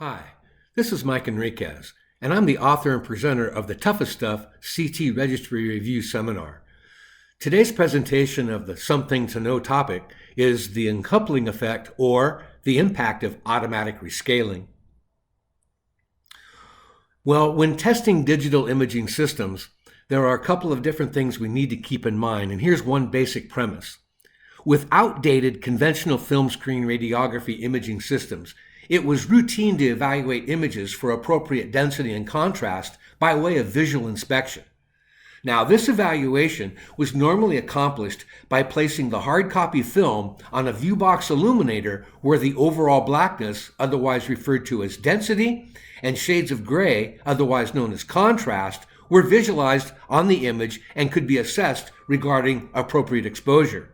Hi, this is Mike Enriquez, and I'm the author and presenter of the Toughest Stuff CT Registry Review Seminar. Today's presentation of the Something to Know topic is the uncoupling effect, or the impact of automatic rescaling. Well, when testing digital imaging systems, there are a couple of different things we need to keep in mind, and here's one basic premise. With outdated conventional film screen radiography imaging systems, it was routine to evaluate images for appropriate density and contrast by way of visual inspection. Now, this evaluation was normally accomplished by placing the hard copy film on a viewbox illuminator where the overall blackness, otherwise referred to as density, and shades of gray, otherwise known as contrast, were visualized on the image and could be assessed regarding appropriate exposure.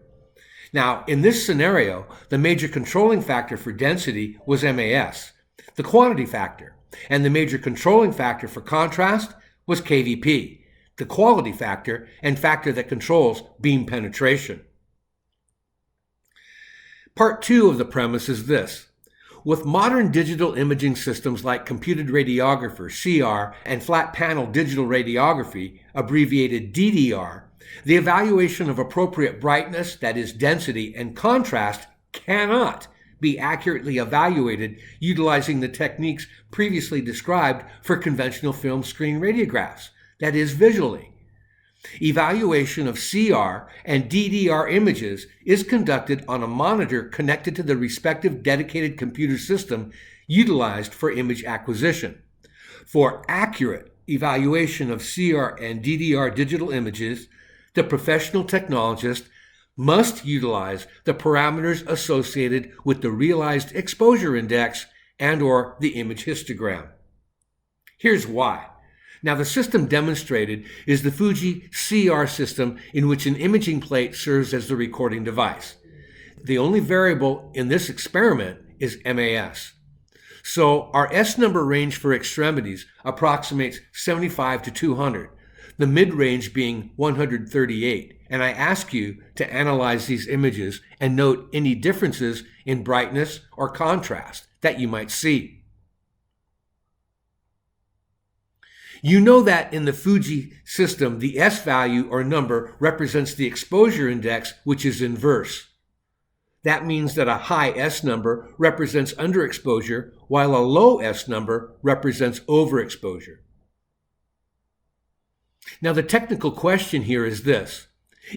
Now, in this scenario, the major controlling factor for density was MAS, the quantity factor, and the major controlling factor for contrast was KVP, the quality factor and factor that controls beam penetration. Part 2 of the premise is this. With modern digital imaging systems like computed radiographer, CR, and flat panel digital radiography, abbreviated DDR, the evaluation of appropriate brightness, that is density, and contrast cannot be accurately evaluated utilizing the techniques previously described for conventional film screen radiographs, that is visually. Evaluation of CR and DDR images is conducted on a monitor connected to the respective dedicated computer system utilized for image acquisition. For accurate evaluation of CR and DDR digital images, the professional technologist must utilize the parameters associated with the realized exposure index and/or the image histogram. Here's why. Now, the system demonstrated is the Fuji CR system, in which an imaging plate serves as the recording device. The only variable in this experiment is MAS. So our S number range for extremities approximates 75 to 200, the mid-range being 138, and I ask you to analyze these images and note any differences in brightness or contrast that you might see. You know that in the Fuji system, the S value or number represents the exposure index, which is inverse. That means that a high S number represents underexposure, while a low S number represents overexposure. Now, the technical question here is this.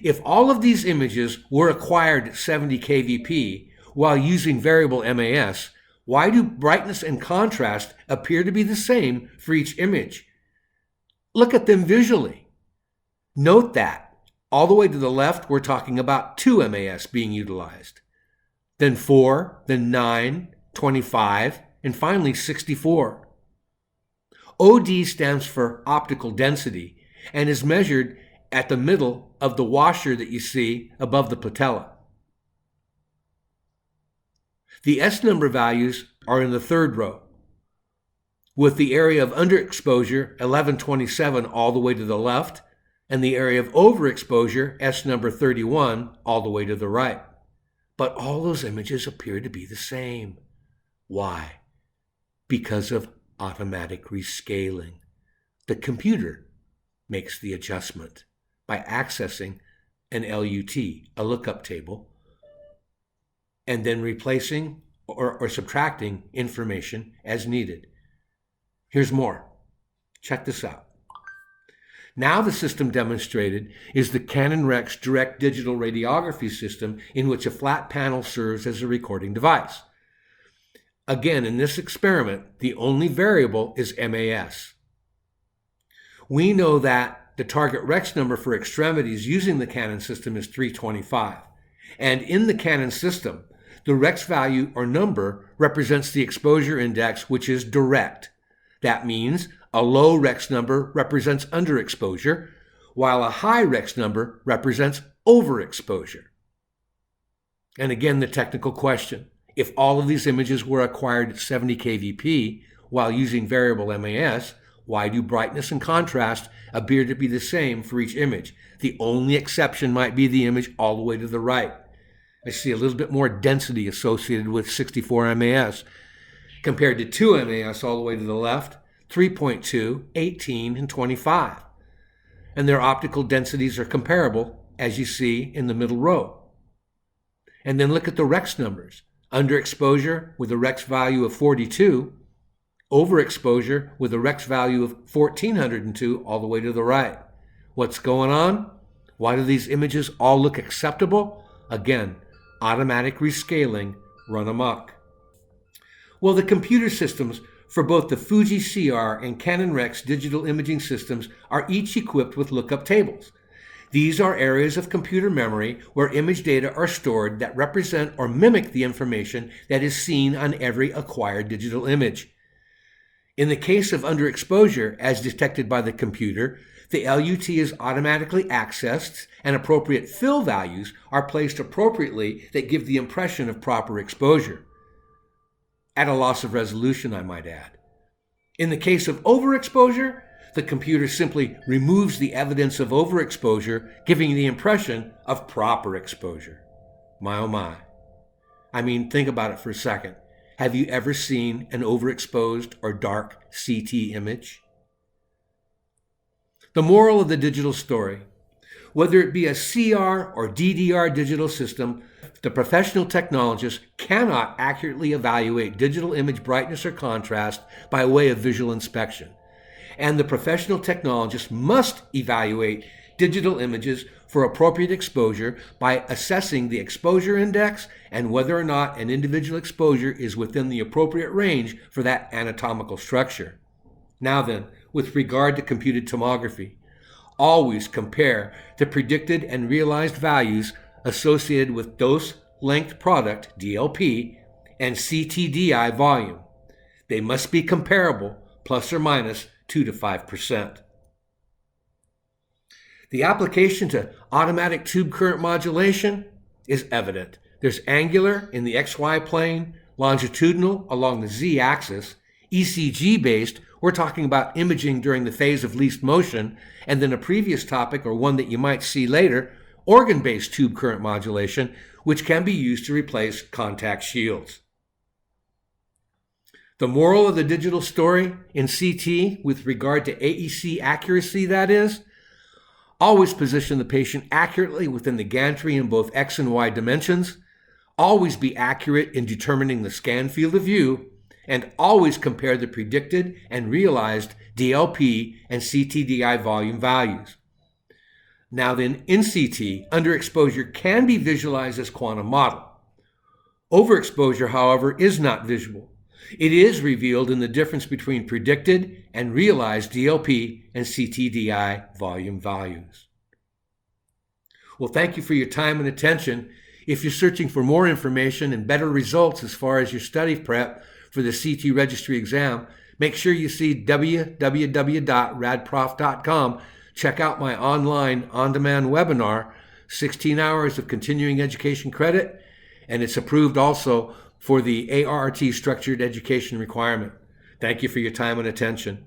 If all of these images were acquired at 70 kVp while using variable MAS, why do brightness and contrast appear to be the same for each image? Look at them visually. Note that all the way to the left, we're talking about 2 MAS being utilized, then 4, then 9, 25, and finally 64. OD stands for optical density and is measured at the middle of the washer that you see above the patella. The S number values are in the third row, with the area of underexposure, 1127, all the way to the left, and the area of overexposure, S number 31, all the way to the right. But all those images appear to be the same. Why? Because of automatic rescaling. The computer makes the adjustment by accessing an LUT, a lookup table, and then replacing or subtracting information as needed. Here's more. Check this out. Now the system demonstrated is the Canon Rex direct digital radiography system, in which a flat panel serves as a recording device. Again, in this experiment, the only variable is MAS. We know that the target Rex number for extremities using the Canon system is 325. And in the Canon system, the Rex value or number represents the exposure index, which is direct. That means a low Rex number represents underexposure, while a high Rex number represents overexposure. And again, the technical question. If all of these images were acquired at 70 kVp while using variable MAS, why do brightness and contrast appear to be the same for each image? The only exception might be the image all the way to the right. I see a little bit more density associated with 64 MAS. compared to 2 MAS all the way to the left, 3.2, 18, and 25. And their optical densities are comparable, as you see in the middle row. And then look at the Rex numbers. Underexposure with a Rex value of 42, overexposure with a Rex value of 1402 all the way to the right. What's going on? Why do these images all look acceptable? Again, automatic rescaling run amok. Well, the computer systems for both the Fuji CR and Canon Rex digital imaging systems are each equipped with lookup tables. These are areas of computer memory where image data are stored that represent or mimic the information that is seen on every acquired digital image. In the case of underexposure, as detected by the computer, the LUT is automatically accessed and appropriate fill values are placed appropriately that give the impression of proper exposure. At a loss of resolution, I might add. In the case of overexposure, the computer simply removes the evidence of overexposure, giving the impression of proper exposure. My oh my. I mean, think about it for a second. Have you ever seen an overexposed or dark CT image? The moral of the digital story: whether it be a CR or DDR digital system, the professional technologist cannot accurately evaluate digital image brightness or contrast by way of visual inspection. And the professional technologist must evaluate digital images for appropriate exposure by assessing the exposure index and whether or not an individual exposure is within the appropriate range for that anatomical structure. Now then, with regard to computed tomography, always compare the predicted and realized values associated with dose length product, DLP, and CTDI volume. They must be comparable, plus or minus 2 to 5%. The application to automatic tube current modulation is evident. There's angular in the XY plane, longitudinal along the Z-axis, ECG-based, we're talking about imaging during the phase of least motion, and then a previous topic, or one that you might see later, organ-based tube current modulation, which can be used to replace contact shields. The moral of the digital story in CT with regard to AEC accuracy, that is, always position the patient accurately within the gantry in both X and Y dimensions, always be accurate in determining the scan field of view, and always compare the predicted and realized DLP and CTDI volume values. Now then, in CT, underexposure can be visualized as quantum model. Overexposure, however, is not visual. It is revealed in the difference between predicted and realized DLP and CTDI volume values. Well, thank you for your time and attention. If you're searching for more information and better results as far as your study prep for the CT registry exam, make sure you see www.radprof.com. Check out my online on-demand webinar, 16 hours of continuing education credit, and it's approved also for the ART structured education requirement. Thank you for your time and attention.